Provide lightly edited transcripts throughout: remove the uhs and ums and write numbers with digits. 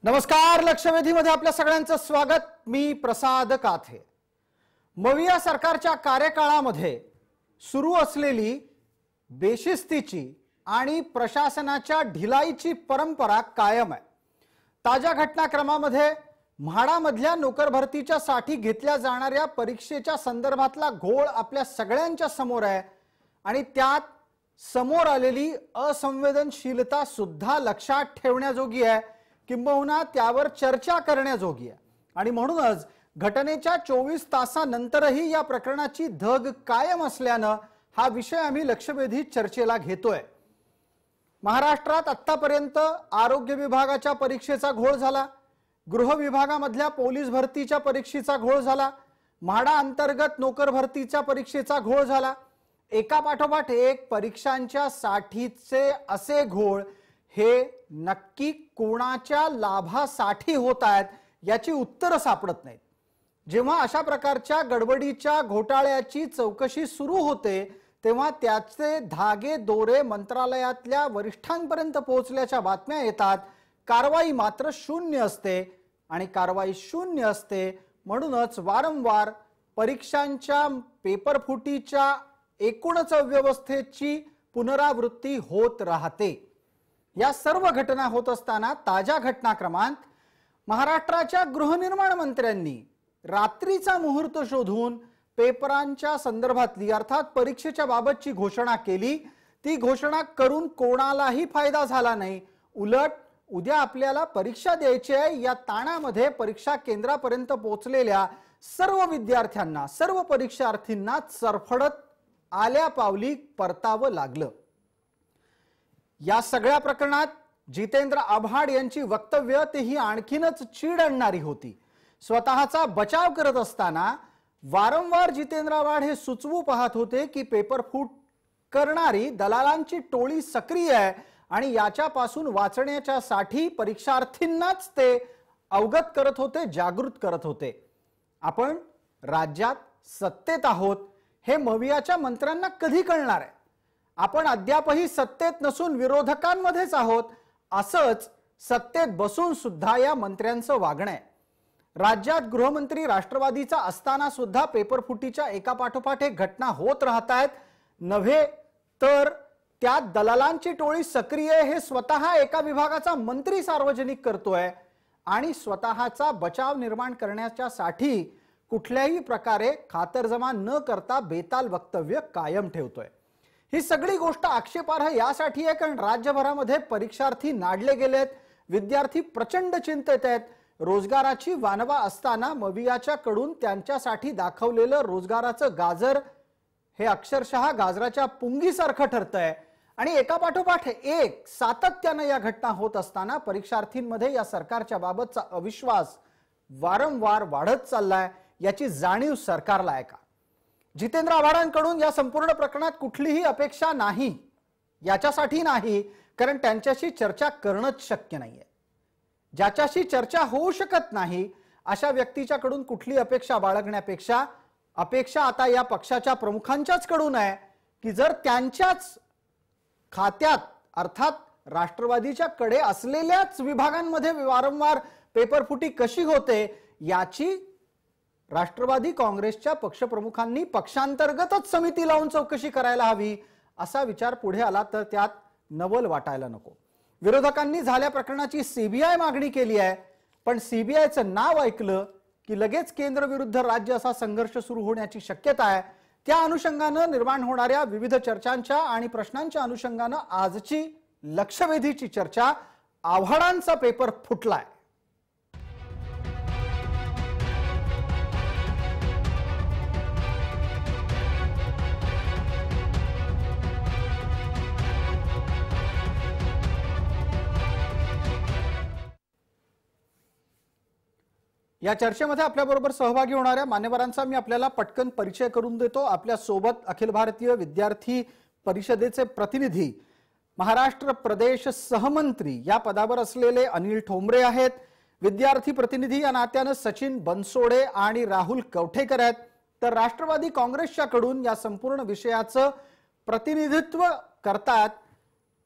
नमस्कार, लक्षवेधीमध्ये आपल्या सगळ्यांचं स्वागत। मी प्रसाद काथे। मविया सरकारच्या कार्यकाळामध्ये सुरू असलेली बेशिस्तीची आणि प्रशासनाच्या ढिलाईची परंपरा कायम आहे। ताज्या घटनाक्रमामध्ये म्हाडामधल्या नोकर भरतीच्या साठी घेतल्या जाणाऱ्या परीक्षेच्या संदर्भातला घोळ आपल्या सगळ्यांच्या समोर आहे आणि त्यात समोर आलेली असंवेदनशीलता सुद्धा लक्षात ठेवण्याजोगी आहे, किंबहुना त्यावर चर्चा करण्याजोगी आहे। आणि म्हणूनच घटनेच्या 24 तासानंतरही या प्रकरणाची धग कायम असल्याने हा विषय आम्ही लक्षवेधी चर्चेला घेतोय। महाराष्ट्रात आतापर्यंत आरोग्य विभागाच्या परीक्षेचा घोळ झाला, गृह विभागामधल्या पोलीस भरतीच्या परीक्षेचा घोळ झाला, म्हाडा अंतर्गत नोकर भरतीच्या परीक्षेचा घोळ झाला। एका पाठोपाठ एक परीक्षांच्या साठीचे असे घोळ हे नक्की कोणाच्या लाभासाठी होत आहेत याची उत्तर सापडत नाहीत। जेव्हा अशा प्रकारच्या गडबडीच्या घोटाळ्याची चौकशी सुरू होते तेव्हा त्याचे धागे दोरे मंत्रालयातल्या वरिष्ठांपर्यंत पोहोचल्याच्या बातम्या येतात। कारवाई मात्र शून्य असते आणि कारवाई शून्य असते म्हणूनच वारंवार परीक्षांच्या पेपर फुटीच्या एकूणच अव्यवस्थेची पुनरावृत्ती होत राहते। या सर्व घटना होत असताना ताज्या घटनाक्रमांत महाराष्ट्राच्या गृहनिर्माण मंत्र्यांनी रात्रीचा मुहूर्त शोधून पेपरांच्या संदर्भातली अर्थात परीक्षेच्या बाबतची घोषणा केली। ती घोषणा करून कोणालाही फायदा झाला नाही, उलट उद्या आपल्याला परीक्षा द्यायची आहे या ताणामध्ये परीक्षा केंद्रापर्यंत पोहोचलेल्या सर्व विद्यार्थ्यांना, सर्व परीक्षार्थींना चरफडत आल्या पावली परतावं लागलं। या सगळ्या प्रकरणात जितेंद्र आव्हाड यांची वक्तव्य तेही आणखीनच चीड आणणारी होती। स्वतःचा बचाव करत असताना वारंवार जितेंद्र आव्हाड हे सुचवू पाहत होते की पेपर फूट करणारी दलालांची टोळी सक्रिय आहे आणि याच्यापासून वाचण्यासाठी परीक्षार्थींनाच ते अवगत करत होते, जागृत करत होते। आपण राज्यात सत्तेत आहोत हे मवियाच्या मंत्र्यांना कधी कळणार आहे? आपण अद्यापही सत्तेत नसून विरोधकांमध्येच आहोत असंच सत्तेत बसून सुद्धा या मंत्र्यांचं वागणं आहे। राज्यात गृहमंत्री राष्ट्रवादीचा असताना सुद्धा पेपर फुटीच्या एका पाठोपाठ एक घटना होत राहतात, नव्हे तर त्यात दलालांची टोळी सक्रिय हे स्वतः एका विभागाचा मंत्री सार्वजनिक करतोय आणि स्वतःचा बचाव निर्माण करण्यासाठी कुठल्याही प्रकारे खातरजमा न करता बेताल वक्तव्य कायम ठेवतोय। ही सगळी गोष्ट आक्षेपार्ह यासाठी आहे कारण राज्यभरामध्ये परीक्षार्थी नाडले गेलेत, विद्यार्थी प्रचंड चिंतेत आहेत। रोजगाराची वानवा असताना मवियाच्या कडून त्यांच्यासाठी दाखवलेलं रोजगाराचं गाजर हे अक्षरशः गाजराच्या पुंगीसारखं ठरतंय आणि एका पाठोपाठ एक सातत्याने या घटना होत असताना परीक्षार्थींमध्ये या सरकारच्या बाबतचा अविश्वास वारंवार वाढत चाललाय याची जाणीव सरकारला आहे का? जितेंद्र आव्हाडांकडून या संपूर्ण प्रकरणात कुठलीही अपेक्षा नाही, याच्यासाठी नाही कारण त्यांच्याशी चर्चा करणंच शक्य नाहीये। ज्याच्याशी चर्चा होऊ शकत नाही अशा व्यक्तीच्याकडून कुठली अपेक्षा बाळगण्यापेक्षा अपेक्षा आता या पक्षाच्या प्रमुखांच्याच कडून आहे की जर त्यांच्याच खात्यात अर्थात राष्ट्रवादीच्या कडे असलेल्याच विभागांमध्ये वारंवार पेपर फुटी कशी होते याची राष्ट्रवादी काँग्रेसच्या पक्षप्रमुखांनी पक्षांतर्गतच समिती लावून चौकशी करायला हवी असा विचार पुढे आला तर त्यात नवल वाटायला नको। विरोधकांनी झाल्या प्रकरणाची सीबीआय मागणी केली आहे, पण सीबीआयचं नाव ऐकलं की लगेच केंद्र विरुद्ध राज्य असा संघर्ष सुरू होण्याची शक्यता आहे। त्या अनुषंगाने निर्माण होणाऱ्या विविध चर्चांच्या आणि प्रश्नांच्या अनुषंगाने आजची लक्षवेधीची चर्चा आव्हाडांचा पेपर फुटलाय। या चर्चेमध्ये आपल्याबरोबर सहभागी होणाऱ्या मान्यवरांचा मी आपल्याला पटकन परिचय करून देतो। आपल्या सोबत अखिल भारतीय विद्यार्थी परिषदेचे प्रतिनिधी, महाराष्ट्र प्रदेश सहमंत्री या पदावर असलेले अनिल ठोंबरे आहेत। विद्यार्थी प्रतिनिधी या नात्याने सचिन बनसोडे आणि राहुल कवठेकर आहेत। तर राष्ट्रवादी काँग्रेसच्या कडून या संपूर्ण विषयाचं प्रतिनिधित्व करतात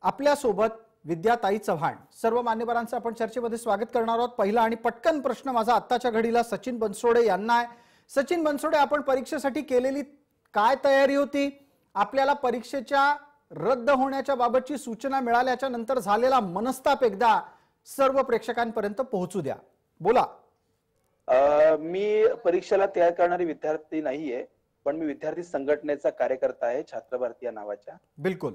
आपल्या सोबत विद्याताई चव्हाण, सर्व मान्यवरांचं आपण चर्चेमध्ये स्वागत करणार आहोत। पहिला आणि पटकन प्रश्न माझा आत्ताच्या घडीला सचिन बनसोडे यांना आहे। सचिन बनसोडे, आपण परीक्षेसाठी केलेली काय तयारी होती? आपल्याला परीक्षेच्या रद्द होण्याच्या बाबतची सूचना मिळाल्याच्या नंतर झालेला मनस्ताप एकदा सर्व प्रेक्षकांपर्यंत पोहोचू द्या, बोला। मी परीक्षेला तयार करणारी विद्यार्थी नाहीये, पण मी विद्यार्थी संघटनेचा कार्यकर्ता आहे, छात्र भारती या नावाच्या। बिलकुल।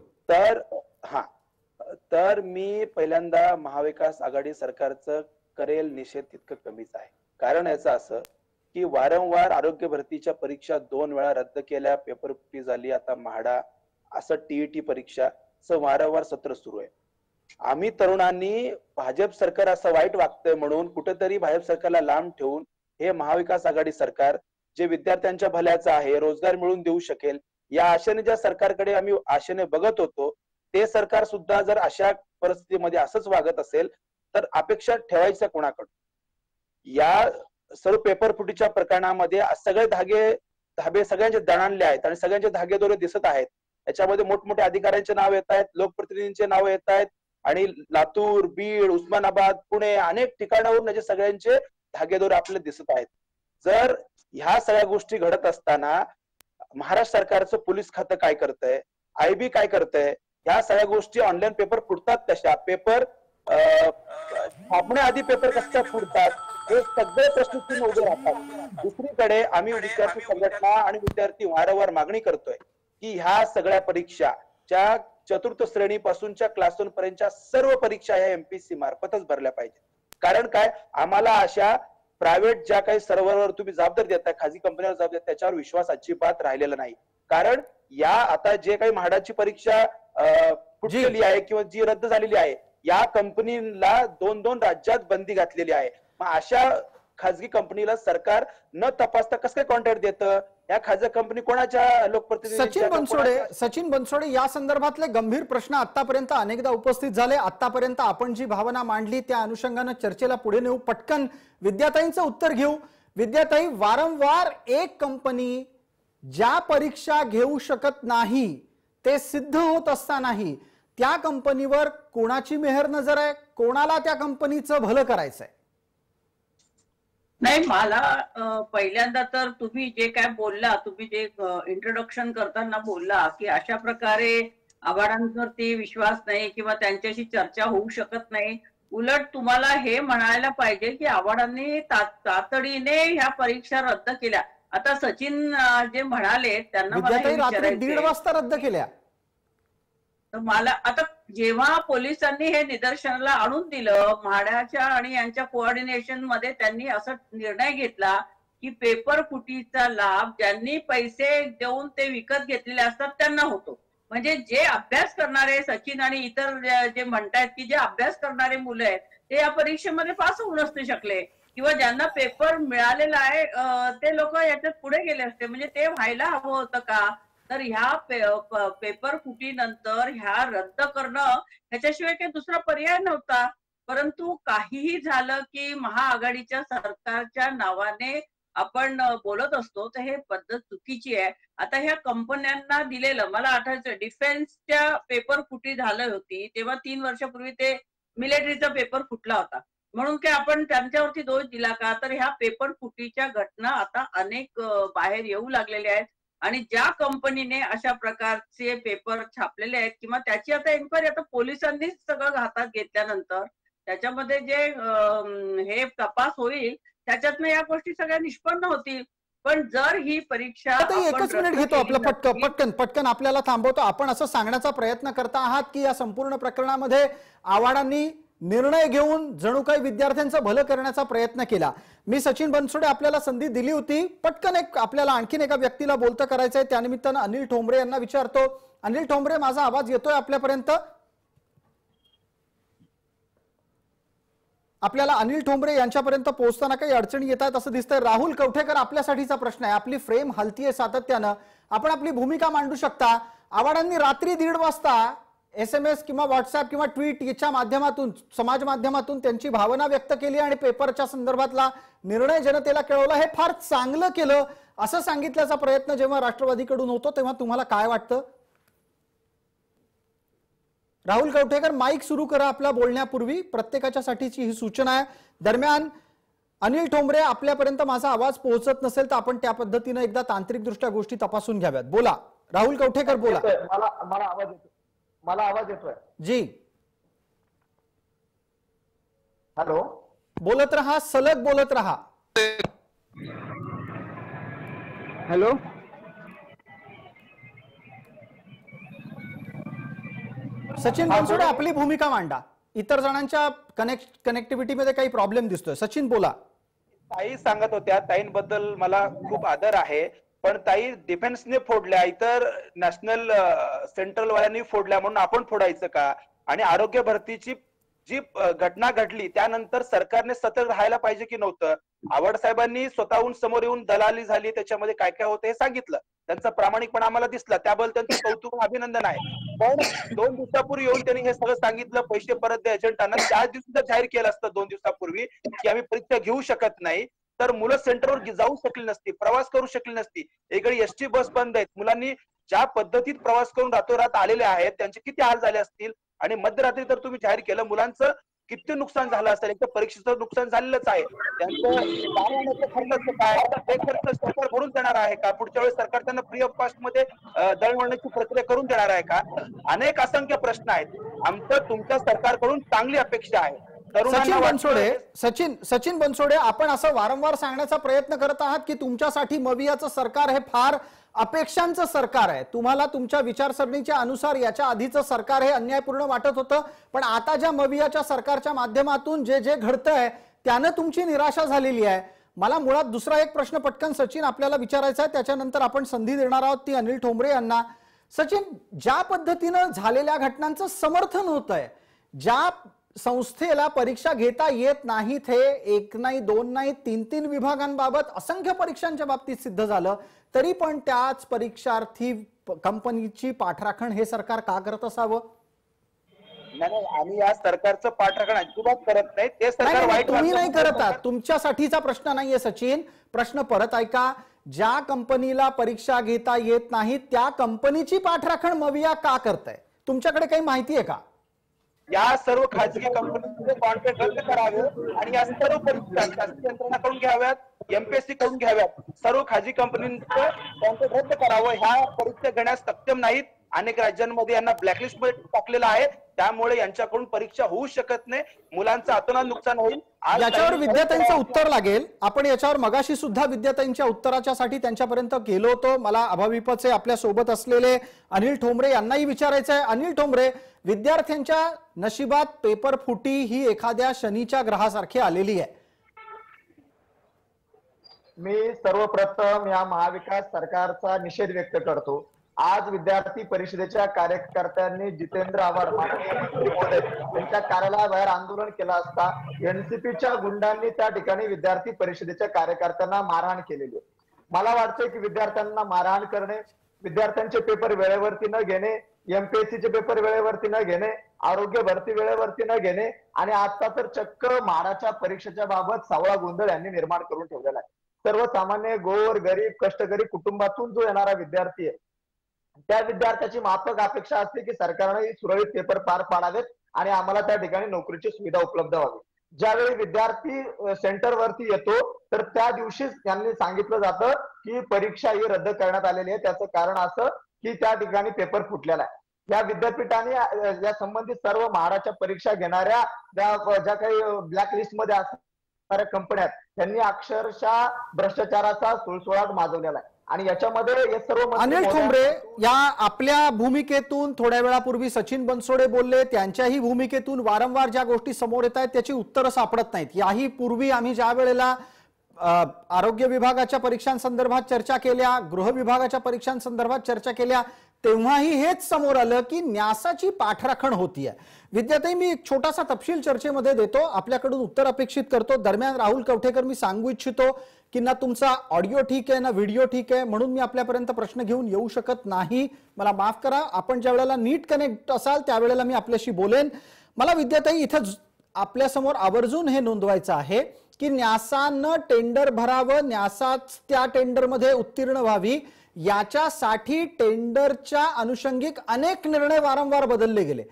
तर मी पहिल्यांदा महाविकास आघाडी सरकारचं करेल निषेध तितकं कमीच आहे। कारण याचं असं की वारंवार आरोग्य भरतीच्या परीक्षा 2 वेळा रद्द केल्या, पेपर फुटी झाली, आता म्हाडा असं टीईटी परीक्षाचं वारंवार सत्र सुरू आहे। आम्ही तरुणांनी भाजप सरकार असं वाईट वागतंय म्हणून कुठेतरी भाजप सरकारला लांब ठेवून हे महाविकास आघाडी सरकार जे विद्यार्थ्यांच्या भल्याचं आहे, रोजगार मिळवून देऊ शकेल, या आशेने ज्या सरकारकडे आम्ही आशेने बघत होतो, ते सरकार सुद्धा जर अशा परिस्थितीमध्ये असंच वागत असेल तर अपेक्षा ठेवायच्या कोणाकडून? या सर्व पेपर फुटीच्या प्रकरणामध्ये सगळे धाबे सगळ्यांचे दणाणले आहेत आणि सगळ्यांचे धागेदोरे दिसत आहेत। याच्यामध्ये मोठमोठे अधिकाऱ्यांचे नाव येत आहेत, लोकप्रतिनिधींचे नाव येत आहेत आणि लातूर, बीड, उस्मानाबाद, पुणे अनेक ठिकाणावरून जे सगळ्यांचे धागेदोरे आपल्याला दिसत आहेत। जर ह्या सगळ्या गोष्टी घडत असताना महाराष्ट्र सरकारचं पोलीस खातं काय करतंय, आयबी काय करतंय, ह्या सगळ्या गोष्टी ऑनलाईन पेपर फुटतात कशा, पेपर छापण्याआधी पेपर कशा फुटतात, हे सगळे प्रश्न तुम्ही उभे राहतात। दुसरीकडे आम्ही विद्यार्थी संघटना आणि विद्यार्थी वारंवार मागणी करतोय की ह्या सगळ्या परीक्षाच्या चतुर्थ श्रेणीपासूनच्या क्लास 1 पर्यंतच्या सर्व परीक्षा ह्या एमपीएससी मार्फतच भरल्या पाहिजेत। कारण काय, आम्हाला अशा प्रायव्हेट ज्या काही सर्व्हरवर तुम्ही जबाबदारी देताय, खाजगी कंपन्यांवर जबाबदारी, त्याच्यावर विश्वास अजिबात राहिलेला नाही। कारण या आता जे काही म्हाडाची परीक्षा फुटलेली आहे किंवा जी रद्द झालेली आहे, या कंपनीला 2-2 राज्यात बंदी घातलेली आहे। मग अशा खाजगी कंपनीला सरकार न तपासता कसं काय कॉन्ट्रॅक्ट देतं? या खाजगी कंपनी कोणाच्या लोकप्रतिनिधी? सचिन बनसोडे, या संदर्भातले गंभीर प्रश्न आतापर्यंत अनेकदा उपस्थित झाले। आतापर्यंत आपण जी भावना मांडली त्या अनुषंगाने चर्चेला पुढे नेऊ। पटकन विद्याताईंचं उत्तर घेऊ। विद्याताई, वारंवार एक कंपनी ज्या परीक्षा घेऊ शकत नाही ते सिद्ध होत असतानाही त्या कंपनीवर कोणाची मेहर नजर आहे? कोणाला त्या कंपनीचं भलं करायचंय? नाही, मला पहिल्यांदा तर तुम्ही जे काय बोलला, तुम्ही जे इंट्रोडक्शन करताना बोलला की अशा प्रकारे आव्हाडांवरती विश्वास नाही किंवा त्यांच्याशी चर्चा होऊ शकत नाही, उलट तुम्हाला हे म्हणायला पाहिजे की आव्हाडांनी तातडीने ह्या परीक्षा रद्द केल्या। आता सचिन जे म्हणाले त्यांना मला 1:30 वाजता रद्द केल्या। तर मला आता जेव्हा पोलिसांनी हे निदर्शनाला आणून दिलं, म्हाडाच्या आणि यांच्या कोऑर्डिनेशन मध्ये त्यांनी असा निर्णय घेतला की पेपर फुटीचा लाभ ज्यांनी पैसे देऊन ते विकत घेतलेले असतात त्यांना होतो। म्हणजे जे अभ्यास करणारे, सचिन आणि इतर जे म्हणतायत की जे अभ्यास करणारे मुलं आहेत ते या परीक्षेमध्ये पास होऊ नसते शकले किंवा ज्यांना पेपर मिळालेला आहे ते लोक याच्यात पुढे गेले असते। म्हणजे ते व्हायला हवं होतं का? तर ह्या पेपर फुटीनंतर ह्या रद्द करणं ह्याच्याशिवाय काही दुसरा पर्याय नव्हता। परंतु काहीही झालं की महाआघाडीच्या सरकारच्या नावाने आपण बोलत असतो, तर हे पद्धत चुकीची आहे। आता ह्या कंपन्यांना दिलेलं, मला आठवतं डिफेन्सच्या पेपर फुटी झाली होती तेव्हा 3 वर्षापूर्वी ते मिलिटरीचा पेपर फुटला होता, म्हणून काय आपण त्यांच्यावरती दोष दिला का? तर ह्या पेपर फुटीच्या घटना आता अनेक बाहेर येऊ लागलेल्या आहेत आणि ज्या कंपनीने अशा प्रकारचे पेपर छापलेले आहेत किंवा त्याची आता एन्क्वायरी आता पोलिसांनीच सगळं हातात घेतल्यानंतर त्याच्यामध्ये जे हे तपास होईल त्याच्यातनं या गोष्टी सगळ्या निष्पन्न होतील। पण जर ही परीक्षा एकच मिनिट घेतो आपलं, पटकन आपल्याला थांबवतो। आपण असं सांगण्याचा प्रयत्न करता आहात की या संपूर्ण प्रकरणामध्ये आव्हाडांनी निर्णय घेऊन जणू काही विद्यार्थ्यांचं भलं करण्याचा प्रयत्न केला। मी सचिन बनसोडे आपल्याला संधी दिली होती, पटकन आपल्याला आणखीन एका व्यक्तीला बोलतं करायचंय, त्यानिमित्तानं अनिल ठोंबरे यांना विचारतो। अनिल ठोंबरे, माझा आवाज येतोय आपल्यापर्यंत? आपल्याला अनिल ठोंबरे यांच्यापर्यंत पोहोचताना काही अडचणी येत आहेत असं दिसतंय। राहुल कवठेकर, आपल्यासाठीचा प्रश्न आहे। आपली फ्रेम हलतीये सातत्यानं, आपण आपली भूमिका मांडू शकता। आव्हाडांनी रात्री 1:30 वाजता SMS किंवा व्हॉट्सअप किंवा ट्विट याच्या माध्यमातून, समाज माध्यमातून त्यांची भावना व्यक्त केली आणि पेपरच्या संदर्भातला निर्णय जनतेला कळवला। हे फार चांगलं केलं असं सांगितल्याचा प्रयत्न जेव्हा राष्ट्रवादीकडून होतो तेव्हा तुम्हाला काय वाटतं? राहुल कवठेकर माईक सुरू करा आपला बोलण्यापूर्वी, प्रत्येकाच्या साठीची ही सूचना आहे. दरम्यान अनिल ठोंबरे, आपल्यापर्यंत माझा आवाज पोहोचत नसेल तर आपण त्या पद्धतीने एकदा तांत्रिकदृष्ट्या गोष्टी तपासून घ्याव्यात. बोला राहुल कवठेकर, बोला. मला आवाज येतोय जी, हॅलो. बोलत रहा, सलग बोलत रहा. हॅलो. सचिन बनसोडे, आपली भूमिका मांडा. इतर जणांच्या कनेक्टिव्हिटी मध्ये काही प्रॉब्लेम दिसतोय. सचिन बोला. ताई सांगत होत्या, ताईंबद्दल मला खूप आदर आहे, पण ताई डिफेन्सने फोडल्या, इतर नॅशनल सेंट्रल वाल्यांनी फोडल्या म्हणून आपण फोडायचं का? आणि आरोग्य भरतीची जी घटना घडली त्यानंतर सरकारने सतर्क राहायला पाहिजे की नव्हतं? आवड साहेबांनी स्वतःहून समोर येऊन दलाली झाली, त्याच्यामध्ये काय काय होतं हे सांगितलं, त्यांचा प्रामाणिकपणा आम्हाला दिसला, त्याबद्दल त्यांचं कौतुक अभिनंदन आहे. पण 2 दिवसापूर्वी येऊन त्यांनी हे सगळं सांगितलं, पैसे परत द्या एजंटांना. त्याच दिवशी जर जाहीर केलं असतं 2 दिवसापूर्वी की आम्ही परीक्षा घेऊ शकत नाही, तर मुलं सेंटरवर जाऊ शकली नसती, प्रवास करू शकली नसती. एकडे एसटी बस बंद आहेत, मुलांनी ज्या पद्धतीत प्रवास करून रातोरात आलेले आहेत त्यांचे किती हाल झाले असतील. आणि मध्यरात्री तर तुम्ही जाहीर केलं, मुलांचं किती नुकसान झालं असेल. एक तर परीक्षेचं नुकसान झालेलंच आहे, त्यांचं खर्च काय, ते खर्च सरकार भरून देणार आहे का? पुढच्या वेळेस सरकार त्यांना फ्री ऑफ कॉस्ट मध्ये दळणवळणाची प्रक्रिया करून देणार आहे का? अनेक असंख्य प्रश्न आहेत. आमचं तुमच्या सरकारकडून चांगली अपेक्षा आहे. सचिन बनसोडे, आपण असं वारंवार सांगण्याचा प्रयत्न करत आहात की तुमच्यासाठी मवियाचं सरकार हे फार अपेक्षांचं सरकार आहे. तुम्हाला तुमच्या विचारसरणीच्या अनुसार याच्या आधीचं सरकार हे अन्यायपूर्ण वाटत होतं, पण आता ज्या मवियाच्या सरकारच्या माध्यमातून जे जे घडतंय त्यानं तुमची निराशा झालेली आहे. मला मुळात दुसरा एक प्रश्न पटकन सचिन आपल्याला विचारायचा आहे, त्याच्यानंतर आपण संधी देणार आहोत ती अनिल ठोंबरे यांना. सचिन, ज्या पद्धतीनं झालेल्या घटनांचं समर्थन होत आहे, ज्या संस्थेला परीक्षा घेता येत नाहीत, हे 1 नाही 2 नाही 3 विभागांबाबत असंख्य परीक्षांच्या बाबतीत सिद्ध झालं, तरी पण त्याच परीक्षार्थी कंपनीची पाठराखण हे सरकार का करत असावं? नाही, आम्ही या सरकारचं पाठराखण अजिबात करत नाही. ते सरकार वाईट, तुम्ही नाही करत आहात, तुमच्यासाठीचा प्रश्न नाहीये सचिन. प्रश्न परत ऐका. ज्या कंपनीला परीक्षा घेता येत नाही त्या कंपनीची पाठराखण मविया का करताय? तुमच्याकडे काही माहिती आहे का? या सर्व खाजगी कंपनीचे कॉन्ट्रॅक्ट रद्द करावे आणि या सर्व परीक्षा शासकीय यंत्रणाकडून घ्याव्यात, एमपीएससी कडून घ्याव्यात. सर्व खाजगी कंपनींचं कॉन्ट्रॅक्ट रद्द करावं. ह्या परीक्षा घेण्यास सक्षम नाहीत. अनेक राज्यांमध्ये यांना ब्लॅकलिस्ट मध्ये टाकलेलं आहे, त्यामुळे यांच्याकडून परीक्षा होऊ शकत नाही. मुलांचं अतोनात नुकसान होईल. याच्यावर विद्यार्थ्यांचं उत्तर लागेल. आपण याच्यावर मगाशी सुद्धा विद्यार्थ्यांच्या उत्तराच्या साठी त्यांच्यापर्यंत गेलो होतो. मला अभाविपचे आपल्या सोबत असलेले अनिल ठोंबरे यांनाही विचारायचं आहे. अनिल ठोंबरे, विद्यार्थ्यांच्या नशिबात पेपर फुटी ही एखाद्या शनीच्या ग्रहासारखी आलेली आहे. मी सर्वप्रथम या महाविकास सरकारचा निषेध व्यक्त करतो. आज विद्यार्थी परिषदेच्या कार्यकर्त्यांनी जितेंद्र आव्हाड महोदय यांच्या कार्यालयाबाहेर आंदोलन केलं असता एनसीपीच्या गुंडांनी त्या ठिकाणी विद्यार्थी परिषदेच्या कार्यकर्त्यांना मारहाण केलेली. मला वाटतंय की विद्यार्थ्यांना मारहाण करणे, विद्यार्थ्यांचे पेपर वेळेवरती न घेणे, एमपीएससीचे पेपर वेळेवरती न घेणे, आरोग्य भरती वेळेवरती न घेणे आणि आता तर चक्क म्हाडाच्या परीक्षेच्या बाबत सावळा गोंधळ यांनी निर्माण करून ठेवलेला आहे. सर्वसामान्य गोर गरीब कष्टकरी कुटुंबातून जो येणारा विद्यार्थी आहे त्या विद्यार्थ्याची माफक अपेक्षा असते की सरकारने सुरळीत पेपर पार पाडावेत आणि आम्हाला त्या ठिकाणी नोकरीची सुविधा उपलब्ध व्हावी. ज्यावेळी विद्यार्थी सेंटरवरती येतो तर त्या दिवशीच त्यांनी सांगितलं जातं की परीक्षा ही रद्द करण्यात आलेली आहे. त्याचं कारण असं की त्या ठिकाणी पेपर फुटलेला आहे. या विद्यापीठाने या संबंधित सर्व महाराष्ट्र परीक्षा घेणाऱ्या ज्या काही ब्लॅकलिस्ट मध्ये असणाऱ्या कंपन्या आहेत त्यांनी अक्षरशः भ्रष्टाचाराचा सुळसुळाट माजवलेला आहे. आणि याच्यामध्ये हे सर्व अनिल ठोंबरे या आपल्या भूमिकेतून थोड्या वेळापूर्वी सचिन बनसोडे बोलले, त्यांच्याही भूमिकेतून वारंवार ज्या गोष्टी समोर येत आहेत त्याची उत्तरं सापडत नाहीत. याही पूर्वी आम्ही ज्या वेळेला आरोग्य विभागाच्या परीक्षांसंदर्भात चर्चा केल्या, गृह विभागाच्या परीक्षांसंदर्भात चर्चा केल्या, तेव्हाही हेच समोर आलं की न्यासाची पाठराखण होतीये. विद्यार्थी, मी एक छोटासा तपशील चर्चेमध्ये देतो, आपल्याकडून उत्तर अपेक्षित करतो. दरम्यान राहुल कवठेकर, मी सांगू इच्छितो की ना तुमचा ऑडिओ ठीक आहे ना व्हिडिओ ठीक आहे, म्हणून मी आपल्यापर्यंत प्रश्न घेऊन येऊ शकत नाही. मला माफ करा. आपण ज्या वेळेला नीट कनेक्ट असाल त्यावेळेला मी आपल्याशी बोलेन. मला विद्यार्थी इथं आपल्यासमोर आवर्जून हे नोंदवायचं आहे की न्यासानं टेंडर भरावं, न्यासाच त्या टेंडरमध्ये उत्तीर्ण व्हावी, याच्यासाठी टेंडरच्या अनुषंगिक अनेक निर्णय वारंवार बदलले गेले.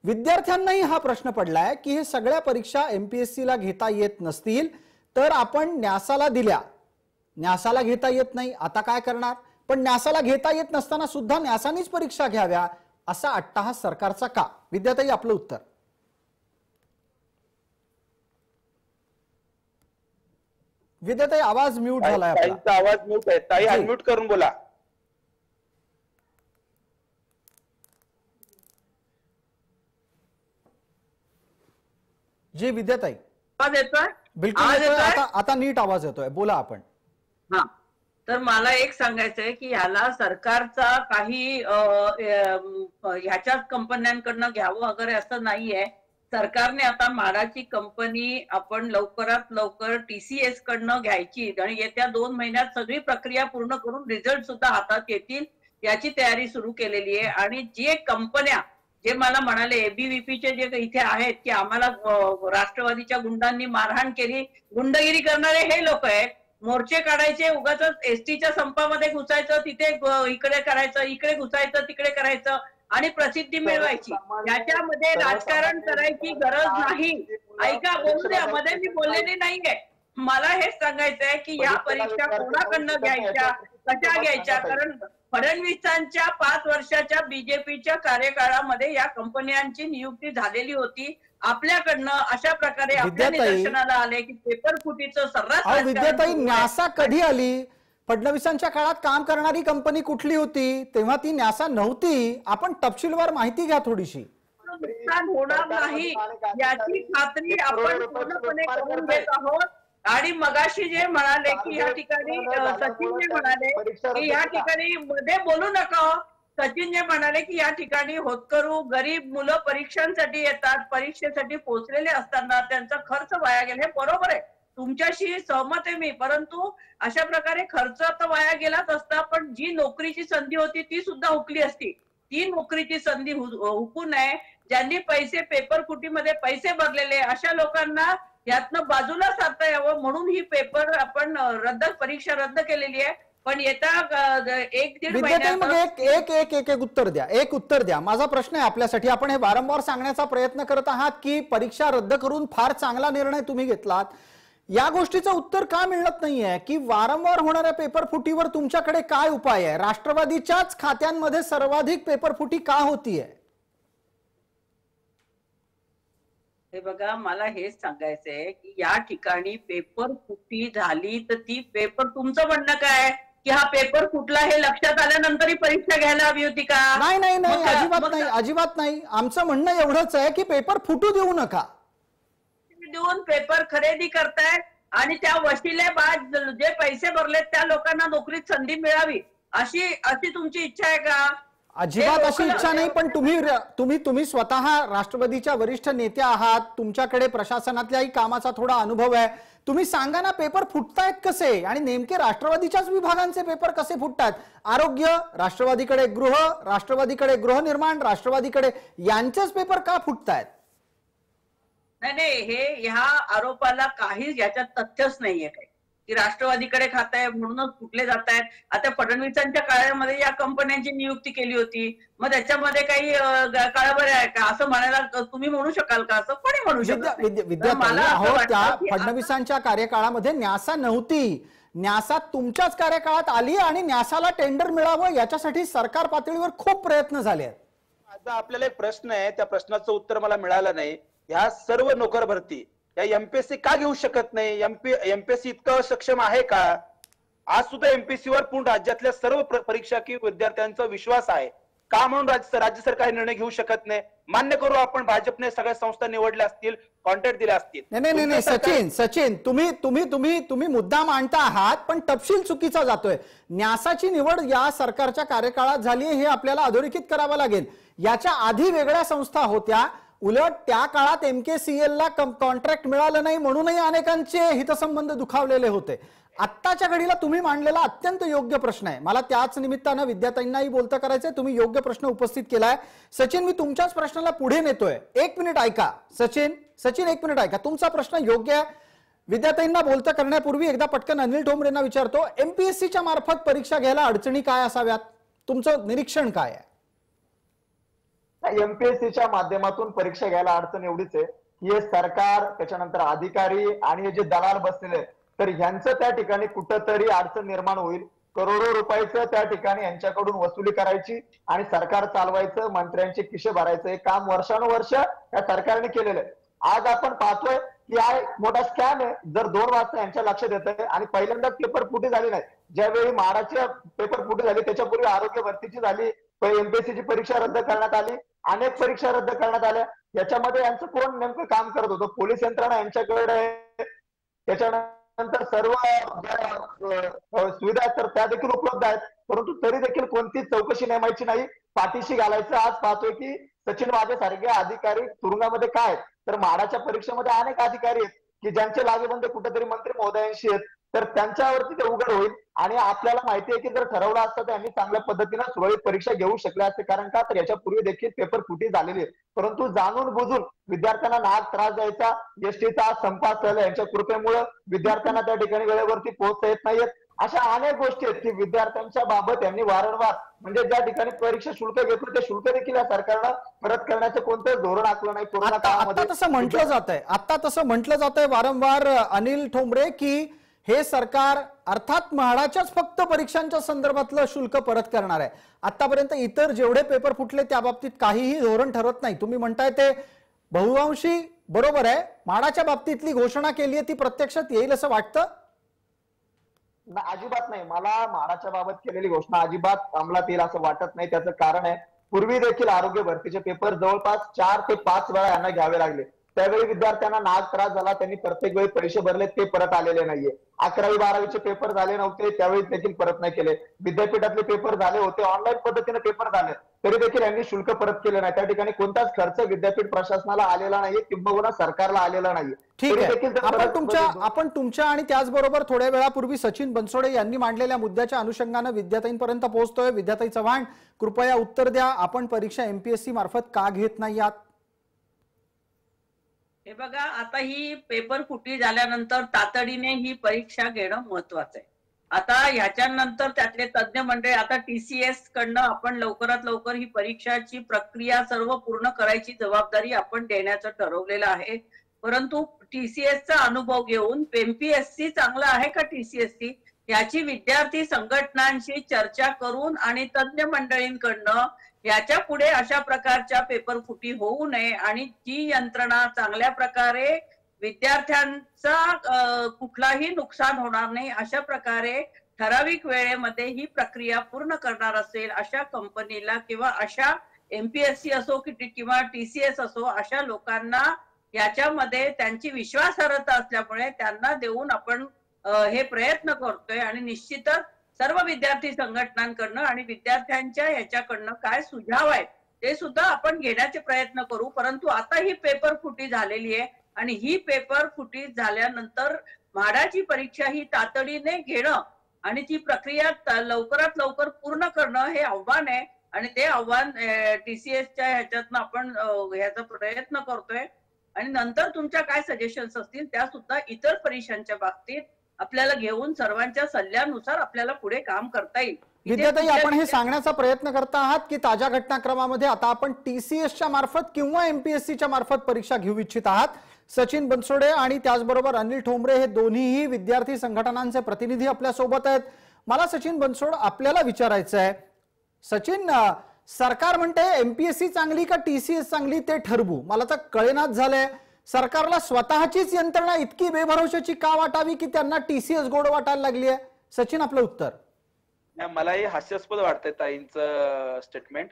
विद्यार्थ्यांनाही हा प्रश्न पडलाय की हे सगळ्या परीक्षा MPSC ला घेता येत नसतील तर आपण न्यासाला दिल्या, न्यासाला घेता येत नाही, आता काय करणार? पण न्यासाला घेता येत नसताना सुद्धा न्यासानीच परीक्षा घ्याव्या असा अट्टाहास सरकारचा का? विद्याताई, आपलं उत्तर. विद्याताई, आवाज म्यूट झालाय आपला. ताईंचा आवाज म्यूट आहे. ताई अनम्यूट करून बोला. जी विद्याताई, आवाज येतोय? बिलकुल आवाज येतोय. येतोय? आता नीट आवाज येतोय, बोला आपण. हा, तर मला एक सांगायचंय की ह्याला सरकारचा काही ह्याच्याच कंपन्यांकडनं घ्यावं वगैरे असं नाहीये. सरकारने आता माडाची कंपनी आपण लवकरात लवकर TCS कडनं घ्यायची आणि येत्या 2 महिन्यात सगळी प्रक्रिया पूर्ण करून रिझल्ट सुद्धा हातात येतील याची तयारी सुरू केलेली आहे. आणि जे कंपन्या जे मला म्हणाले ABVPचे जे इथे आहेत की आम्हाला राष्ट्रवादीच्या गुंडांनी मारहाण केली, गुंडगिरी करणारे हे लोक आहेत. मोर्चे काढायचे, उगाच STच्या संपामध्ये घुसायचं, तिथे इकडे करायचं, इकडे घुसायचं, तिकडे करायचं आणि प्रसिद्धी मिळवायची. याच्यामध्ये राजकारण करायची गरज नाही. ऐका, बोलू द्या, मध्ये मी बोललेली नाहीये. मला हेच सांगायचंय की या परीक्षा कोणाकडनं घ्यायच्या, कशा घ्यायच्या? कारण फडणवीसांच्या 5 वर्षाच्या बीजेपीच्या कार्यकाळामध्ये या कंपन्यांची नियुक्ती झालेली होती. आपल्याकडनं अशा प्रकारे आपल्या निदर्शनाला आले की पेपर फुटीचं सर्रास. विद्याताई, न्यासा कधी आली? फडणवीसांच्या काळात काम करणारी कंपनी कुठली होती? तेव्हा ती न्यासा नव्हती. आपण तपशीलवार माहिती घ्या थोडीशी. नुकसान होणार नाही याची खात्री आपण पूर्णपणे करून घेत आहोत. आणि मगाशी जे म्हणाले की या ठिकाणी सचिन जे म्हणाले की या ठिकाणी मध्ये बोलू नका. सचिन जे म्हणाले की या ठिकाणी होतकरू गरीब मुलं परीक्षांसाठी येतात, परीक्षेसाठी पोहोचलेले असताना त्यांचा खर्च वाया गेला. हे बरोबर आहे, तुमच्याशी सहमत आहे मी. परंतु अशा प्रकारे खर्च तर वाया गेलाच असता, पण जी नोकरीची संधी होती ती सुद्धा हुकली असती. ती नोकरीची संधी हुकू नये. ज्यांनी पैसे पेपर फुटीमध्ये पैसे भरलेले अशा लोकांना यातनं बाजूला सारता यावं म्हणून ही पेपर आपण परीक्षा रद्द केलेली आहे. पण येता 1-1.5 महिन्यात एक उत्तर द्या, एक उत्तर द्या. माझा प्रश्न आहे आपल्यासाठी, आपण हे वारंवार सांगण्याचा प्रयत्न करत आहात की परीक्षा रद्द करून फार चांगला निर्णय तुम्ही घेतलात. या गोष्टीचं उत्तर का मिळत नाहीये की वारंवार होणाऱ्या पेपर फुटीवर तुमच्याकडे काय उपाय आहे? राष्ट्रवादीच्याच खात्यांमध्ये सर्वाधिक पेपर फुटी का होतीये? हे बघा, मला हेच सांगायचंय की या ठिकाणी पेपर फुटी झाली तर ती पेपर, तुमचं म्हणणं काय की हा पेपर फुटला हे लक्षात आल्यानंतर ही परीक्षा घ्यायला हवी होती का? नाही नाही नाही, अजिबात नाही, अजिबात नाही. आमचं म्हणणं एवढंच आहे की पेपर फुटू देऊ नका. देऊन पेपर खरेदी करतायत आणि त्या वशिलेबाज जे पैसे भरलेत त्या लोकांना नोकरीत संधी मिळावी अशी तुमची इच्छा आहे का? अजिबात अशी इच्छा नाही. पण तुम्ही स्वतः राष्ट्रवादीच्या वरिष्ठ नेत्या आहात, तुमच्याकडे प्रशासनातल्याही कामाचा थोडा अनुभव आहे. तुम्ही सांगा ना, पेपर फुटतायत कसे आणि नेमके राष्ट्रवादीच्याच विभागांचे पेपर कसे फुटतात? आरोग्य राष्ट्रवादीकडे, गृह राष्ट्रवादीकडे, गृहनिर्माण राष्ट्रवादीकडे, यांचेच पेपर का फुटतायत? नाही, हे ह्या आरोपाला काही याच्यात तथ्यच नाहीये काही की राष्ट्रवादीकडे खात आहे म्हणूनच कुठले जात आहेत. आता फडणवीसांच्या काळामध्ये या कंपन्यांची नियुक्ती केली होती, मग त्याच्यामध्ये काही काळाबरे आहे का असं म्हणायला तुम्ही म्हणू शकाल का? असं कोणी म्हणू शकत? त्या फडणवीसांच्या कार्यकाळामध्ये न्यासा नव्हती, न्यासा तुमच्याच कार्यकाळात आली आणि न्यासाला टेंडर मिळावं याच्यासाठी सरकार पातळीवर खूप प्रयत्न झाले आहेत. आता आपल्याला एक प्रश्न आहे, त्या प्रश्नाचं उत्तर मला मिळालं नाही. ह्या सर्व नोकर भरती या MPSC का घेऊ शकत नाही? MPSC इतकं सक्षम आहे का? आज सुद्धा MPSC वर पूर्ण राज्यातल्या सर्व परीक्षा की विद्यार्थ्यांचा विश्वास आहे का म्हणून राज्य सरकार निर्णय घेऊ शकत नाही? मान्य करू आपण, भाजपने सगळ्या संस्था निवडल्या असतील, कॉन्ट्रॅक्ट दिले असतील. नाही नाही, सचिन तुम्ही मुद्दा मांडता आहात पण तपशील चुकीचा जातोय. न्यासाची निवड या सरकारच्या कार्यकाळात झाली हे आपल्याला अधोरेखित करावं लागेल. याच्या आधी वेगळ्या संस्था होत्या. उलट त्या काळात MKCL ला कॉन्ट्रॅक्ट मिळालं नाही म्हणूनही अनेकांचे हितसंबंध दुखावलेले होते. आत्ताच्या घडीला तुम्ही मांडलेला अत्यंत योग्य प्रश्न आहे. मला त्याच निमित्तानं विद्याताईंनाही बोलतं करायचंय. तुम्ही योग्य प्रश्न उपस्थित केलाय. सचिन, मी तुमच्याच प्रश्नाला पुढे नेतोय. 1 मिनिट ऐका. सचिन 1 मिनिट ऐका. तुमचा प्रश्न योग्य आहे. विद्याताईंना बोलतं करण्यापूर्वी एकदा पटकन अनिल ठोंबरेंना विचारतो, MPSCच्या मार्फत परीक्षा घ्यायला अडचणी काय असाव्यात? तुमचं निरीक्षण काय आहे? एमपीएससीच्या माध्यमातून परीक्षा घ्यायला अडचण एवढीच आहे की हे सरकार, त्याच्यानंतर अधिकारी आणि हे जे दलाल बसलेले आहेत, तर ह्यांचं त्या ठिकाणी कुठंतरी अडचण निर्माण होईल. करोडो रुपयाचं त्या ठिकाणी यांच्याकडून वसुली करायची आणि सरकार चालवायचं, मंत्र्यांचे खिशे भरायचं, हे काम वर्षानुवर्ष या सरकारने केलेलं आहे. आज आपण पाहतोय की हा एक मोठा स्कॅम आहे. जर 2 वाजता यांच्या लक्षात येत आहे आणि पहिल्यांदाच पेपर फुटी झाली नाही. ज्यावेळी म्हाडाच्या पेपर फुटी झाली त्याच्यापूर्वी आरोग्य भरतीची झाली, एमपीएससीची परीक्षा रद्द करण्यात आली, अनेक परीक्षा रद्द करण्यात आल्या. याच्यामध्ये यांचं कोण नेमकं काम करत होतं? पोलीस यंत्रणा यांच्याकडे आहे, त्याच्यानंतर सर्व सुविधा तर त्या देखील उपलब्ध आहेत, परंतु तरी देखील कोणतीच चौकशी नेमायची नाही, पाठीशी घालायचं. आज पाहतोय की सचिन वाजे सारखे अधिकारी तुरुंगामध्ये काय, तर म्हाडाच्या परीक्षेमध्ये अनेक अधिकारी आहेत की ज्यांचे लागेबंधे कुठेतरी मंत्री महोदयांशी आहेत, तर त्यांच्यावरती ते उघड होईल. आणि आपल्याला माहिती आहे की जर ठरवलं असतं तर यांनी चांगल्या पद्धतीनं सुरळीत परीक्षा घेऊ शकले असते. कारण का, तर याच्यापूर्वी देखील पेपर फुटी झालेली आहे, परंतु जाणून बुजून विद्यार्थ्यांना नाहक त्रास द्यायचा. एसटीचा संप असलेला यांच्या कृपेमुळे विद्यार्थ्यांना त्या ठिकाणी वेळेवरती पोहोचता येत नाहीयेत. अशा अनेक गोष्टी आहेत की विद्यार्थ्यांच्या बाबत यांनी वारंवार, म्हणजे ज्या ठिकाणी परीक्षा शुल्क घेतलं ते शुल्क देखील या सरकारनं परत करण्याचं कोणतंच धोरण आखलं नाही. कोरोना काळामध्ये आता तसं म्हटलं जात आहे वारंवार अनिल ठोंबरे की हे सरकार अर्थात म्हाडाच्याच फक्त परीक्षांच्या संदर्भातलं शुल्क परत करणार आहे. आतापर्यंत इतर जेवढे पेपर फुटले त्या बाबतीत काहीही धोरण ठरत नाही. तुम्ही म्हणताय ते बहुअंशी बरोबर आहे. म्हाडाच्या बाबतीतली घोषणा केली आहे ती प्रत्यक्षात येईल असं वाटतं? अजिबात नाही. मला म्हाडाच्या बाबत केलेली घोषणा अजिबात अंमलात येईल असं वाटत नाही. त्याचं कारण आहे, पूर्वी देखील आरोग्य भरतीचे पेपर जवळपास 4 ते 5 वेळा यांना घ्यावे लागले. त्यावेळी विद्यार्थ्यांना नाहक त्रास झाला, त्यांनी प्रत्येक वेळी पैसे भरले, ते परत आलेले नाहीये. 11वी 12वीचे पेपर झाले नव्हते त्यावेळी देखील परत नाही केले. विद्यापीठातले पेपर झाले होते, ऑनलाईन पद्धतीने पेपर झाले, तरी देखील यांनी शुल्क परत केले नाही. त्या ठिकाणी कोणताच खर्च विद्यापीठ प्रशासनाला आलेला नाहीये किंबहुना सरकारला आलेला नाहीये. ठीक आहे, आपण तुमच्या आणि त्याचबरोबर थोड्या वेळापूर्वी सचिन बनसोडे यांनी मांडलेल्या मुद्द्याच्या अनुषंगाने विद्याताईंपर्यंत पोहोचतोय. विद्याताई चव्हाण, कृपया उत्तर द्या. आपण परीक्षा एमपीएससी मार्फत का घेत नाही आहात? हे बघा, आता ही पेपर फुटी झाल्यानंतर तातडीने ही परीक्षा घेणं महत्वाचं आहे. आता ह्याच्यानंतर त्यातले तज्ञ मंडळी, आता टीसीएस कडनं आपण लवकरात लवकर ही परीक्षाची प्रक्रिया सर्व पूर्ण करायची जबाबदारी आपण देण्याचं ठरवलेलं आहे. परंतु टीसीएसचा अनुभव घेऊन एमपीएससी चांगला आहे का टीसीएससी याची विद्यार्थी संघटनांशी चर्चा करून आणि तज्ञ मंडळींकडनं याच्या पुढे अशा प्रकारच्या पेपर फुटी होऊ नये आणि जी यंत्रणा चांगल्या प्रकारे विद्यार्थ्यांचा कुठलाही नुकसान होणार नाही अशा प्रकारे ठराविक वेळेमध्ये ही प्रक्रिया पूर्ण करणार असेल अशा कंपनीला किंवा अशा एमपीएससी असो किंवा टीसीएस असो अशा लोकांना याच्यामध्ये त्यांची विश्वासार्हता असल्यामुळे त्यांना देऊन आपण हे प्रयत्न करतोय. आणि निश्चितच सर्व विद्यार्थी संघटनांकडनं आणि विद्यार्थ्यांच्या ह्याच्याकडनं काय सुझाव आहे ते सुद्धा आपण घेण्याचे प्रयत्न करू. परंतु आता ही पेपर फुटी झालेली आहे आणि ही पेपर फुटी झाल्यानंतर म्हाडाची परीक्षा ही तातडीने घेणं आणि ती प्रक्रिया लवकरात लवकर पूर्ण करणं हे आव्हान आहे. आणि ते आव्हान टीसीएसच्या ह्याच्यातनं आपण ह्याचा प्रयत्न करतोय. आणि नंतर तुमच्या काय सजेशन्स असतील त्या सुद्धा इतर परीक्षांच्या बाबतीत आपल्याला घेऊन सर्वांच्या सल्ल्यानुसार आपल्याला पुढे काम करता येईल. विद्याताई, आपण हे सांगण्याचा प्रयत्न करता आहात की ताज्या घटनाक्रमामध्ये आता आपण टीसीएसच्या मार्फत किंवा एमपीएससीच्या मार्फत परीक्षा घेऊ इच्छित आहात. सचिन बनसोडे आणि त्याचबरोबर अनिल ठोंबरे हे दोन्हीही विद्यार्थी संघटनांचे प्रतिनिधी आपल्या सोबत आहेत. मला सचिन बनसोड आपल्याला विचारायचं आहे, सचिन, सरकार म्हणते एमपीएससी चांगली का टीसीएस चांगली ते ठरवू. मला तर कळेनाच झालंय, सरकारला स्वतःचीच यंत्रणा इतकी बेभरवशाची का वाटावी की त्यांना टीसीएस गोड वाटायला लागली आहे? सचिन, आपलं उत्तर. मलाही हास्यास्पद वाटतंय ताईंचं स्टेटमेंट.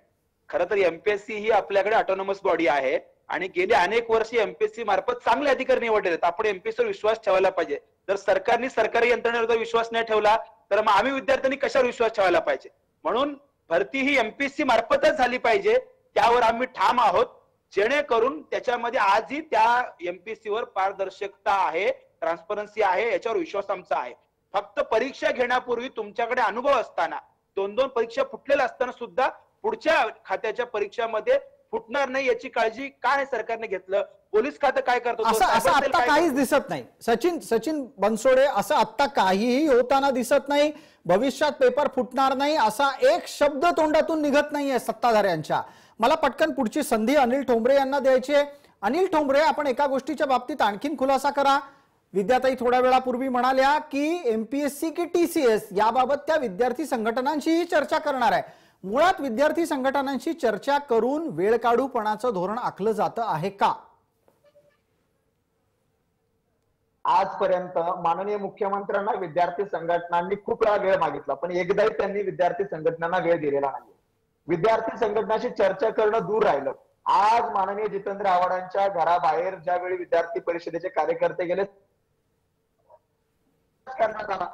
खरं तर एमपीएससी ही आपल्याकडे ऑटोनॉमस बॉडी आहे आणि गेली अनेक वर्षे एमपीएससी मार्फत चांगले अधिकारी निवडलेले आहेत. आपण एमपीएससीवर विश्वास ठेवायला पाहिजे. जर सरकारने सरकारी यंत्रणेवर विश्वास नाही ठेवला तर मग आम्ही विद्यार्थ्यांनी कशावर विश्वास ठेवायला पाहिजे? म्हणून भरती ही एमपीएससी मार्फतच झाली पाहिजे, त्यावर आम्ही ठाम आहोत. जेणेकरून त्याच्यामध्ये आजही त्या एमपीएससी वर पारदर्शकता आहे, ट्रान्सपरन्सी आहे, याच्यावर विश्वास आमचा आहे. फक्त परीक्षा घेण्यापूर्वी तुमच्याकडे अनुभव असताना 2-2 परीक्षा फुटलेल्या असताना सुद्धा पुढच्या खात्याच्या परीक्षामध्ये फुटणार नाही याची काळजी काय सरकारने घेतलं? पोलीस खातं काय करतो? असं आता काहीच दिसत नाही. सचिन बनसोडे, असं आता काहीही होताना दिसत नाही. भविष्यात पेपर फुटणार नाही असा एक शब्द तोंडातून निघत नाहीये सत्ताधाऱ्यांच्या. मला पटकन पुढची संधी अनिल ठोंबरे यांना द्यायची आहे. अनिल ठोंबरे, आपण एका गोष्टीच्या बाबतीत आणखीन खुलासा करा. विद्याताई थोड्या वेळापूर्वी म्हणाल्या की एमपीएससी की टीसीएस याबाबत त्या विद्यार्थी संघटनांशीही चर्चा करणार आहे. मुळात विद्यार्थी संघटनांशी चर्चा करून वेळकाढूपणाचं धोरण आखलं जातं आहे का? आजपर्यंत माननीय मुख्यमंत्र्यांना विद्यार्थी संघटनांनी खूप वेळ मागितला, पण एकदाही त्यांनी विद्यार्थी संघटनांना वेळ दिलेला नाही. विद्यार्थी संघटनाशी चर्चा करणं दूर राहिलं. आज माननीय जितेंद्र आव्हाडांच्या घराबाहेर ज्यावेळी विद्यार्थी परिषदेचे कार्यकर्ते गेले करण्यात आला.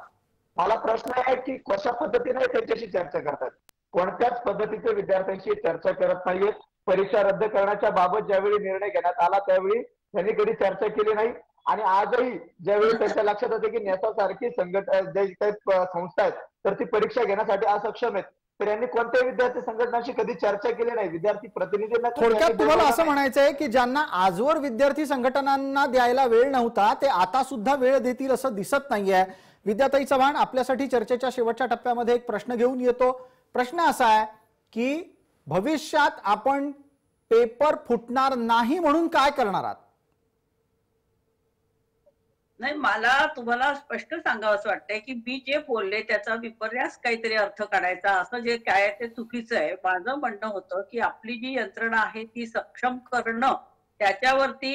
मला प्रश्न आहे की कशा पद्धतीने त्यांच्याशी चर्चा करतात. कोणत्याच पद्धतीचे विद्यार्थ्यांशी चर्चा करत नाहीये. परीक्षा रद्द करण्याच्या बाबत ज्यावेळी निर्णय घेण्यात आला त्यावेळी त्यांनी कधी चर्चा केली नाही. आणि आजही ज्यावेळी त्यांच्या लक्षात येते की नेसा सारखी संस्था आहेत तर ती परीक्षा घेण्यासाठी असक्षम आहेत, तर यांनी कोणत्याही विद्यार्थी संघटनाशी कधी चर्चा केली नाही. विद्यार्थी प्रतिनिधींना थोडक्यात तुम्हाला असं म्हणायचंय की ज्यांना आजवर विद्यार्थी संघटनांना द्यायला वेळ नव्हता ते आता सुद्धा वेळ देतील असं दिसत नाहीये. विद्याताई चव्हाण, आपल्यासाठी चर्चेच्या शेवटच्या टप्प्यामध्ये एक प्रश्न घेऊन येतो. प्रश्न असा आहे की भविष्यात आपण पेपर फुटणार नाही म्हणून काय करणार आहात? नाही, मला तुम्हाला स्पष्ट सांगावं असं वाटतंय की मी जे बोलले त्याचा विपर्यास काहीतरी अर्थ काढायचा असं जे काय ते चुकीचं आहे. माझं म्हणणं होतं की आपली जी यंत्रणा आहे ती सक्षम करणं, त्याच्यावरती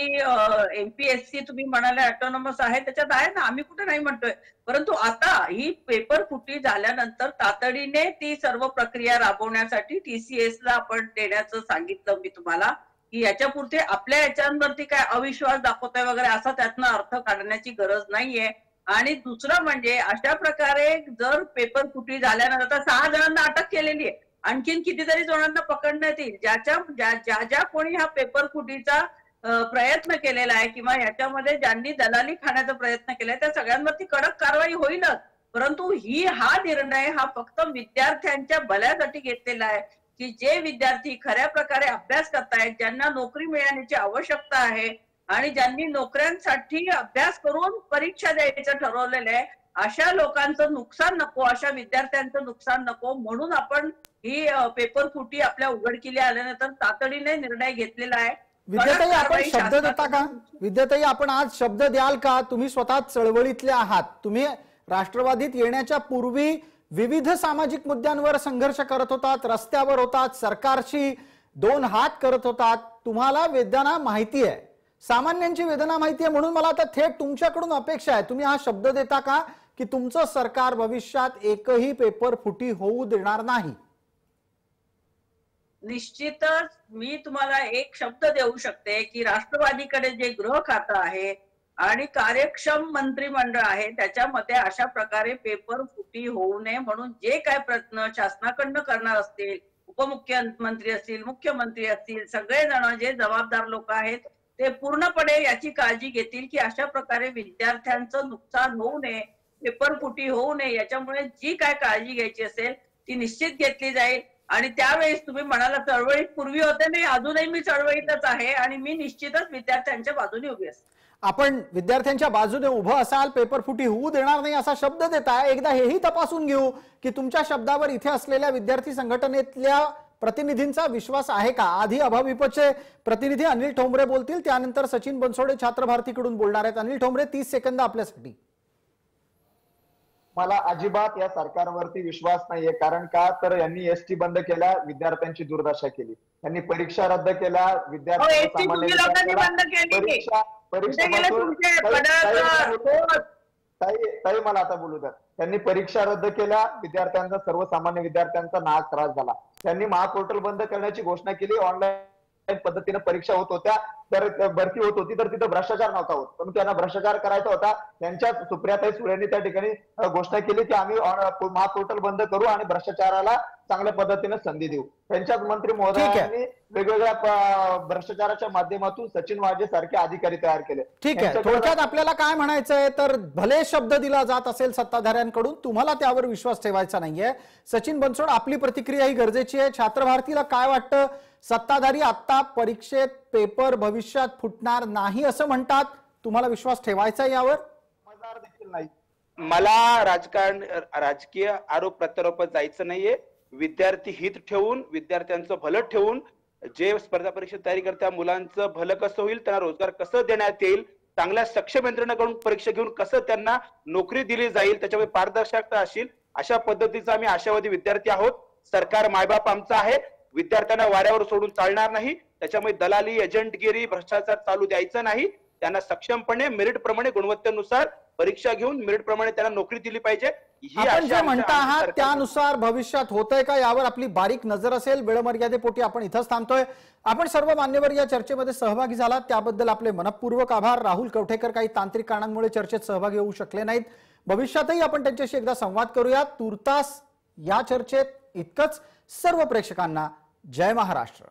एमपीएससी तुम्ही म्हणाले ऑटोनॉमस आहे, त्याच्यात आहे ना, आम्ही कुठे नाही म्हणतोय. परंतु आता ही पेपर फुटी झाल्यानंतर तातडीने ती सर्व प्रक्रिया राबवण्यासाठी टीसीएस ला आपण देण्याचं सांगितलं मी तुम्हाला की याच्यापुरते आपल्या याच्यांवरती काय अविश्वास दाखवताय वगैरे असा त्यातनं अर्थ काढण्याची गरज नाहीये. आणि दुसरं म्हणजे अशा प्रकारे जर पेपर फुटी झाल्यानंतर 6 जणांना अटक केलेली आहे, आणखीन कितीतरी जणांना पकडण्यात येईल. ज्या कोणी हा पेपर फुटीचा प्रयत्न केलेला आहे किंवा याच्यामध्ये ज्यांनी दलाली खाण्याचा प्रयत्न केलाय त्या सगळ्यांवरती कडक कारवाई होईलच. परंतु हा निर्णय हा फक्त विद्यार्थ्यांच्या भल्यासाठी घेतलेला आहे की जे विद्यार्थी खऱ्या प्रकारे अभ्यास करतायत, ज्यांना नोकरी मिळण्याची आवश्यकता आहे आणि ज्यांनी नोकऱ्यांसाठी अभ्यास करून परीक्षा द्यायचं ठरवलेलं आहे, अशा लोकांचं नुकसान नको, अशा विद्यार्थ्यांचं नुकसान नको म्हणून आपण ही पेपर फुटी आपल्या उघडकीला आल्यानंतर तातडीने निर्णय घेतलेला आहे. विद्याताई, आपण शब्द देता का? विद्याताई, आपण आज शब्द द्याल का? तुम्ही स्वतः चळवळीतले आहात. तुम्ही राष्ट्रवादीत येण्याच्या पूर्वी विविध सामाजिक मुद्द्यांवर संघर्ष करत होतात, रस्त्यावर होतात, सरकारशी 2 हात करत होतात. तुम्हाला वेदना माहिती आहे, सामान्यांची वेदना माहिती आहे. म्हणून मला आता थेट तुमच्याकडून अपेक्षा आहे, तुम्ही हा शब्द देता का की तुमचं सरकार भविष्यात एकही पेपर फुटी होऊ देणार नाही? निश्चितच मी तुम्हाला एक शब्द देऊ शकते की राष्ट्रवादीकडे जे गृह खातं आहे आणि कार्यक्षम मंत्रिमंडळ आहे त्याच्यामध्ये अशा प्रकारे पेपर फुटी होऊ नये म्हणून जे काय प्रयत्न शासनाकडनं करणार असतील, उपमुख्यमंत्री असतील, मुख्यमंत्री असतील, सगळेजण जे जबाबदार लोक आहेत ते पूर्णपणे याची काळजी घेतील की अशा प्रकारे विद्यार्थ्यांचं नुकसान होऊ नये, पेपर फुटी होऊ नये, याच्यामुळे जी काय काळजी घ्यायची असेल ती निश्चित घेतली जाईल. आणि त्यावेळेस तुम्ही म्हणाला चळवळीत पूर्वी होते, नाही, अजूनही मी चळवळीतच आहे आणि मी निश्चितच विद्यार्थ्यांच्या बाजूने उभी असते. आपण विद्यार्थ्यांच्या बाजूने उभं असाल, पेपर फुटी होऊ देणार नाही असा शब्द देताय. एकदा हेही तपासून घेऊ की तुमच्या शब्दावर इथे असलेल्या विद्यार्थी संघटनेतल्या प्रतिनिधींचा विश्वास आहे का? आधी अभाविपचे प्रतिनिधी अनिल ठोंबरे बोलतील, त्यानंतर सचिन बनसोडे छात्र भारतीकडून बोलणार आहेत. अनिल ठोंबरे, 30 सेकंद आपल्यासाठी. मला अजिबात या सरकारवरती विश्वास नाहीये. कारण का तर यांनी एसटी बंद केल्या, विद्यार्थ्यांची दुर्दशा केली. त्यांनी परीक्षा रद्द केल्या, ताई मला आता बोलू द्या. त्यांनी परीक्षा रद्द केल्या, विद्यार्थ्यांचा, सर्वसामान्य विद्यार्थ्यांचा नाहक त्रास झाला. त्यांनी महापोर्टल बंद करण्याची घोषणा केली. ऑनलाईन पद्धतीने परीक्षा होत होत्या, तर भरती होत होती, तर तिथं भ्रष्टाचार नव्हता होत. पण त्यांना भ्रष्टाचार करायचा होता. त्यांच्याच सुप्रियाताई सुळेंनी त्या ठिकाणी घोषणा केली की आम्ही महापोर्टल बंद करू आणि भ्रष्टाचाराला चांगल्या पद्धतीने संधी देऊ. त्यांच्याच मंत्री महोदयांनी वेगवेगळ्या भ्रष्टाचाराच्या माध्यमातून सचिन वाजे सारखे अधिकारी तयार केले. ठीक आहे, थोडक्यात आपल्याला काय म्हणायचंय तर भले शब्द दिला जात असेल सत्ताधाऱ्यांकडून, तुम्हाला त्यावर विश्वास ठेवायचा नाहीये. सचिन बनसोड, आपली प्रतिक्रिया ही गरजेची आहे. छात्र भारतीला काय वाटतं? सत्ताधारी आता परीक्षेत पेपर भविष्यात फुटणार नाही असं म्हणतात, तुम्हाला विश्वास ठेवायचा यावर? देखील नाही. मला राजकीय आरोप प्रत्यारोपात जायचं नाहीये. विद्यार्थी हित ठेवून, विद्यार्थ्यांचं भलं ठेवून जे स्पर्धा परीक्षा तयारी करत्या मुलांचं भलं कसं होईल, त्यांना रोजगार कसं देण्यात येईल, चांगल्या सक्षम यंत्रणेकडून परीक्षा घेऊन कसं त्यांना नोकरी दिली जाईल, त्याच्यामध्ये पारदर्शकता असेल, अशा पद्धतीचा आम्ही आशावादी विद्यार्थी आहोत. सरकार मायबाप आमचा आहे, विद्यार्थ्यांना वाऱ्यावर सोडून चालणार नाही. त्याच्यामुळे दलाली, एजंटगिरी, भ्रष्टाचार चालू द्यायचं नाही. त्यांना सक्षमपणे मेरिट प्रमाणे गुणवत्तेनुसार परीक्षा घेऊन मेरिट प्रमाणे त्यांना नोकरी दिली पाहिजे. आपण जे म्हणता आहात त्यानुसार भविष्यात होतंय का यावर आपली बारीक नजर असेल. वेळमर्यादेपोटी आपण इथंच थांबतोय. आपण सर्व मान्यवर या चर्चेमध्ये सहभागी झालात त्याबद्दल आपले मनपूर्वक आभार. राहुल कवठेकर काही तांत्रिक कारणांमुळे चर्चेत सहभागी होऊ शकले नाहीत. भविष्यातही आपण त्यांच्याशी एकदा संवाद करूयात. तुर्तास या चर्चेत इतकंच. सर्व प्रेक्षकांना जय महाराष्ट्र.